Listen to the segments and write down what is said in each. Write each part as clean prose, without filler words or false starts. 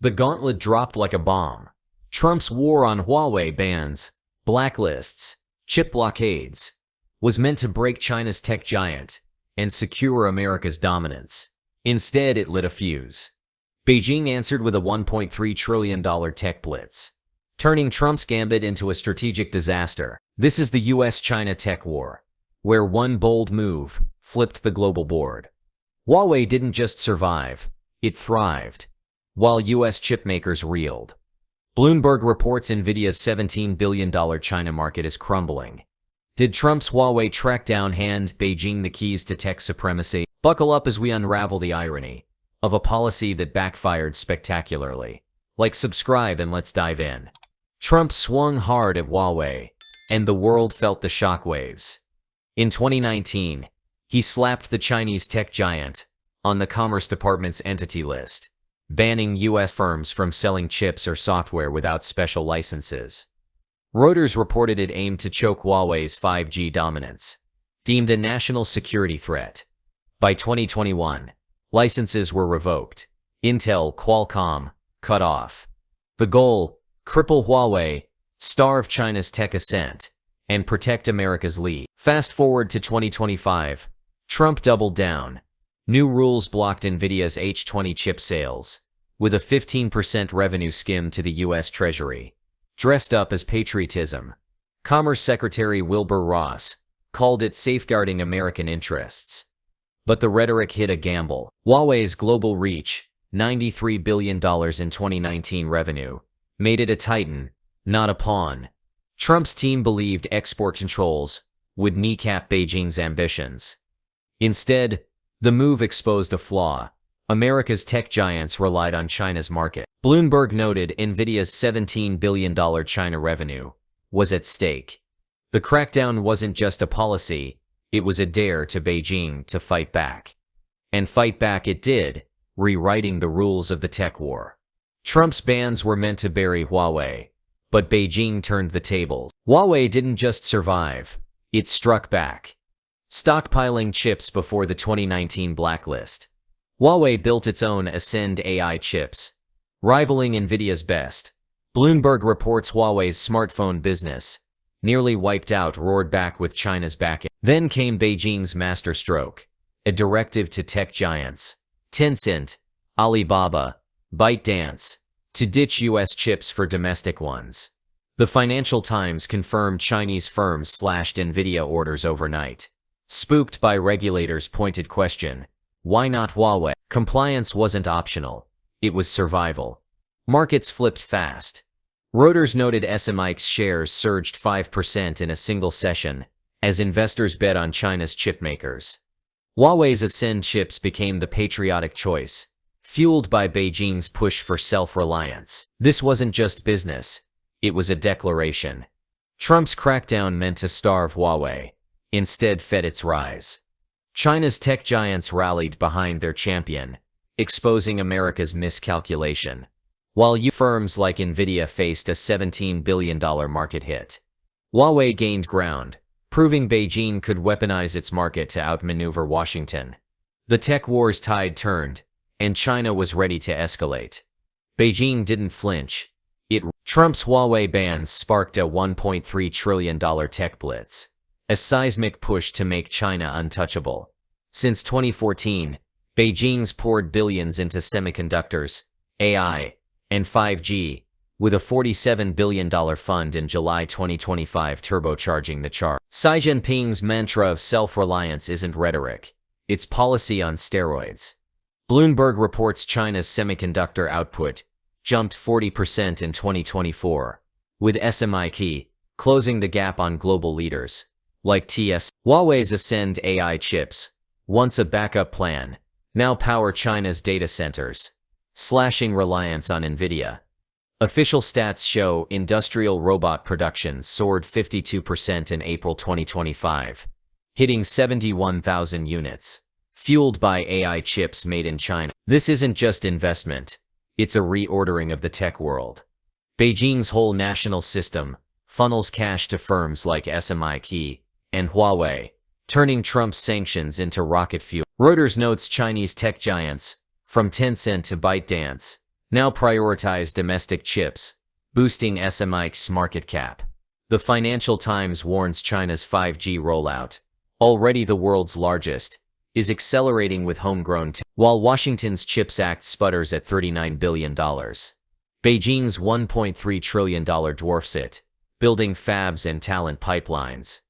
The gauntlet dropped like a bomb. Trump's war on Huawei bans, blacklists, chip blockades was meant to break China's tech giant and secure America's dominance. Instead, it lit a fuse. Beijing answered with a $1.3 trillion tech blitz, turning Trump's gambit into a strategic disaster. This is the US-China tech war, where one bold move flipped the global board. Huawei didn't just survive, it thrived, while US chipmakers reeled. Bloomberg reports Nvidia's $17 billion China market is crumbling. Did Trump's Huawei crackdown hand Beijing the keys to tech supremacy? Buckle up as we unravel the irony of a policy that backfired spectacularly. Like, subscribe, and let's dive in. Trump swung hard at Huawei, and the world felt the shockwaves. In 2019, he slapped the Chinese tech giant on the Commerce Department's entity list, banning US firms from selling chips or software without special licenses. Reuters reported it aimed to choke Huawei's 5G dominance, deemed a national security threat. By 2021, licenses were revoked, Intel, Qualcomm cut off. The goal: cripple Huawei, starve China's tech ascent, and protect America's lead. Fast forward to 2025, Trump doubled down. New rules blocked Nvidia's H20 chip sales, with a 15% revenue skim to the US Treasury. Dressed up as patriotism, Commerce Secretary Wilbur Ross called it safeguarding American interests. But the rhetoric hit a gamble. Huawei's global reach, $93 billion in 2019 revenue, made it a titan, not a pawn. Trump's team believed export controls would kneecap Beijing's ambitions. Instead, the move exposed a flaw. America's tech giants relied on China's market. Bloomberg noted Nvidia's $17 billion China revenue was at stake. The crackdown wasn't just a policy, it was a dare to Beijing to fight back. And fight back it did, rewriting the rules of the tech war. Trump's bans were meant to bury Huawei, but Beijing turned the tables. Huawei didn't just survive, it struck back, stockpiling chips before the 2019 blacklist. Huawei built its own Ascend AI chips, rivaling Nvidia's best. Bloomberg reports Huawei's smartphone business, nearly wiped out, roared back with China's backing. Then came Beijing's masterstroke, a directive to tech giants, Tencent, Alibaba, ByteDance, to ditch US chips for domestic ones. The Financial Times confirmed Chinese firms slashed Nvidia orders overnight. Spooked by regulators' pointed question, why not Huawei? Compliance wasn't optional, it was survival. Markets flipped fast. Reuters noted SMIC's shares surged 5% in a single session as investors bet on China's chipmakers. Huawei's Ascend chips became the patriotic choice, fueled by Beijing's push for self-reliance. This wasn't just business, it was a declaration. Trump's crackdown meant to starve Huawei, instead fed its rise. China's tech giants rallied behind their champion, exposing America's miscalculation, while firms like Nvidia faced a $17 billion market hit. Huawei gained ground, proving Beijing could weaponize its market to outmaneuver Washington. The tech war's tide turned, and China was ready to escalate. Beijing didn't flinch. Trump's Huawei bans sparked a $1.3 trillion tech blitz, a seismic push to make China untouchable. Since 2014, Beijing's poured billions into semiconductors, AI, and 5G, with a $47 billion fund in July 2025 turbocharging the chart. Xi Jinping's mantra of self-reliance isn't rhetoric, it's policy on steroids. Bloomberg reports China's semiconductor output jumped 40% in 2024, with SMIC closing the gap on global leaders like TS. Huawei's Ascend AI chips, once a backup plan, now power China's data centers, slashing reliance on Nvidia. Official stats show industrial robot production soared 52% in April 2025, hitting 71,000 units, fueled by AI chips made in China. This isn't just investment, it's a reordering of the tech world. Beijing's whole national system funnels cash to firms like SMIC and Huawei, turning Trump's sanctions into rocket fuel. Reuters notes Chinese tech giants, from Tencent to ByteDance, now prioritize domestic chips, boosting SMIC's market cap. The Financial Times warns China's 5G rollout, already the world's largest, is accelerating with homegrown tech, while Washington's CHIPS Act sputters at $39 billion. Beijing's $1.3 trillion dwarfs it, building fabs and talent pipelines.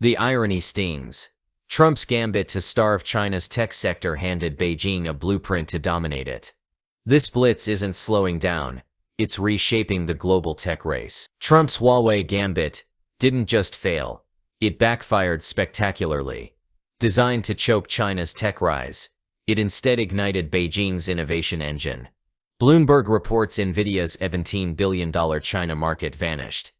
The irony stings. Trump's gambit to starve China's tech sector handed Beijing a blueprint to dominate it. This blitz isn't slowing down, it's reshaping the global tech race. Trump's Huawei gambit didn't just fail, it backfired spectacularly. Designed to choke China's tech rise, it instead ignited Beijing's innovation engine. Bloomberg reports Nvidia's $17 billion China market vanished,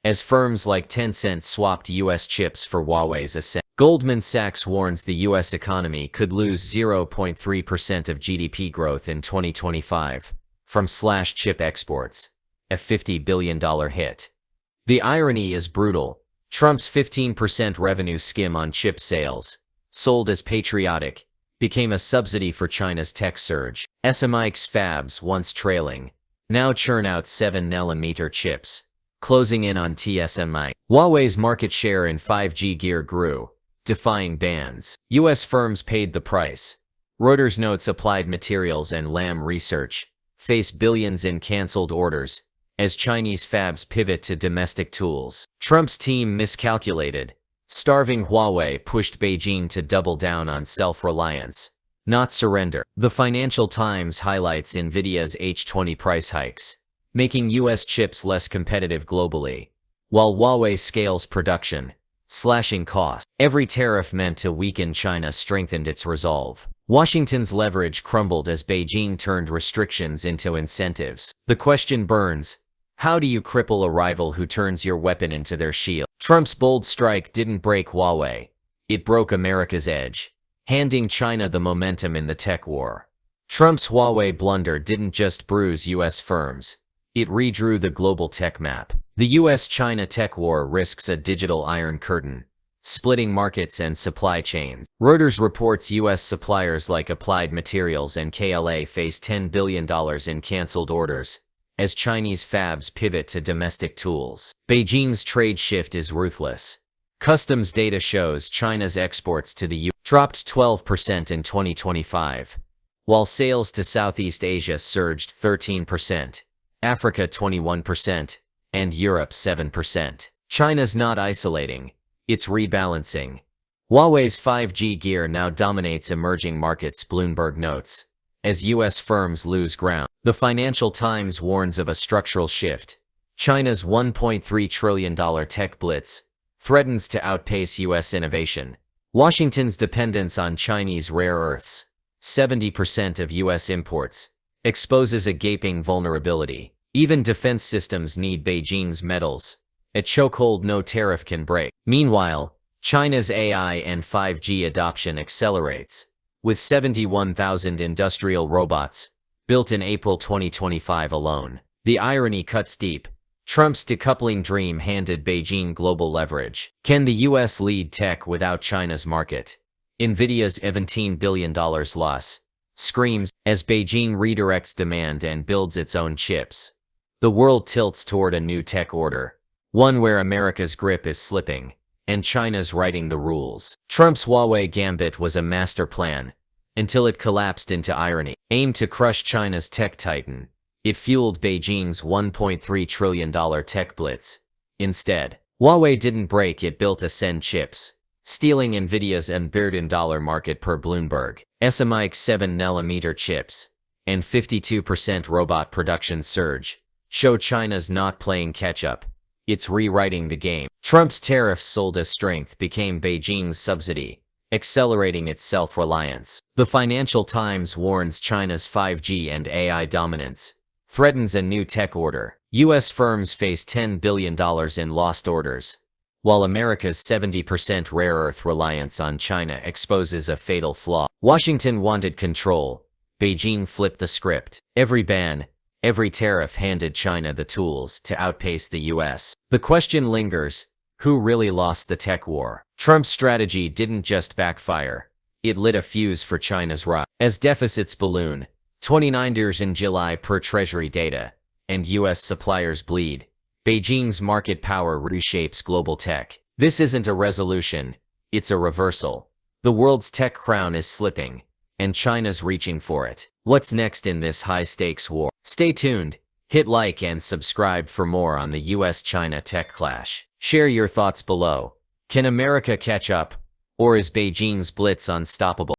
as firms like Tencent swapped US chips for Huawei's ascent. Goldman Sachs warns the US economy could lose 0.3% of GDP growth in 2025 from slashed chip exports, a $50 billion hit. The irony is brutal. Trump's 15% revenue skim on chip sales, sold as patriotic, became a subsidy for China's tech surge. SMIC's fabs, once trailing, now churn out 7nm chips, closing in on SMIC. Huawei's market share in 5G gear grew, defying bans. US firms paid the price. Reuters notes Applied Materials and Lam Research face billions in canceled orders as Chinese fabs pivot to domestic tools. Trump's team miscalculated. Starving Huawei pushed Beijing to double down on self-reliance, not surrender. The Financial Times highlights Nvidia's H20 price hikes, making US chips less competitive globally, while Huawei scales production, slashing costs. Every tariff meant to weaken China strengthened its resolve. Washington's leverage crumbled as Beijing turned restrictions into incentives. The question burns: how do you cripple a rival who turns your weapon into their shield? Trump's bold strike didn't break Huawei. It broke America's edge, handing China the momentum in the tech war. Trump's Huawei blunder didn't just bruise US firms. It redrew the global tech map. The US-China tech war risks a digital iron curtain, splitting markets and supply chains. Reuters reports US suppliers like Applied Materials and KLA face $10 billion in canceled orders as Chinese fabs pivot to domestic tools. Beijing's trade shift is ruthless. Customs data shows China's exports to the US dropped 12% in 2025, while sales to Southeast Asia surged 13%, Africa 21%, and Europe 7%. China's not isolating, it's rebalancing. Huawei's 5G gear now dominates emerging markets, Bloomberg notes, as US firms lose ground. The Financial Times warns of a structural shift. China's $1.3 trillion tech blitz threatens to outpace US innovation. Washington's dependence on Chinese rare earths, 70% of US imports, exposes a gaping vulnerability. Even defense systems need Beijing's metals, a chokehold no tariff can break. Meanwhile, China's AI and 5G adoption accelerates, with 71,000 industrial robots built in April 2025 alone. The irony cuts deep. Trump's decoupling dream handed Beijing global leverage. Can the US lead tech without China's market? Nvidia's $17 billion loss screams as Beijing redirects demand and builds its own chips. The world tilts toward a new tech order, one where America's grip is slipping, and China's writing the rules. Trump's Huawei gambit was a master plan, until it collapsed into irony. Aimed to crush China's tech titan, it fueled Beijing's $1.3 trillion tech blitz. Instead, Huawei didn't break, it built Ascend chips, stealing Nvidia's $1 billion market per Bloomberg. SMIC's 7nm chips and 52% robot production surge show China's not playing catch-up, it's rewriting the game. Trump's tariffs sold as strength became Beijing's subsidy, accelerating its self-reliance. The Financial Times warns China's 5G and AI dominance threatens a new tech order. US firms face $10 billion in lost orders, while America's 70% rare earth reliance on China exposes a fatal flaw. Washington wanted control. Beijing flipped the script. Every ban, every tariff handed China the tools to outpace the US. The question lingers: who really lost the tech war? Trump's strategy didn't just backfire, it lit a fuse for China's rise. As deficits balloon, $29 in July per Treasury data, and U.S. suppliers bleed. Beijing's market power reshapes global tech. This isn't a resolution, it's a reversal. The world's tech crown is slipping, and China's reaching for it. What's next in this high-stakes war? Stay tuned, hit like and subscribe for more on the US-China tech clash. Share your thoughts below. Can America catch up, or is Beijing's blitz unstoppable?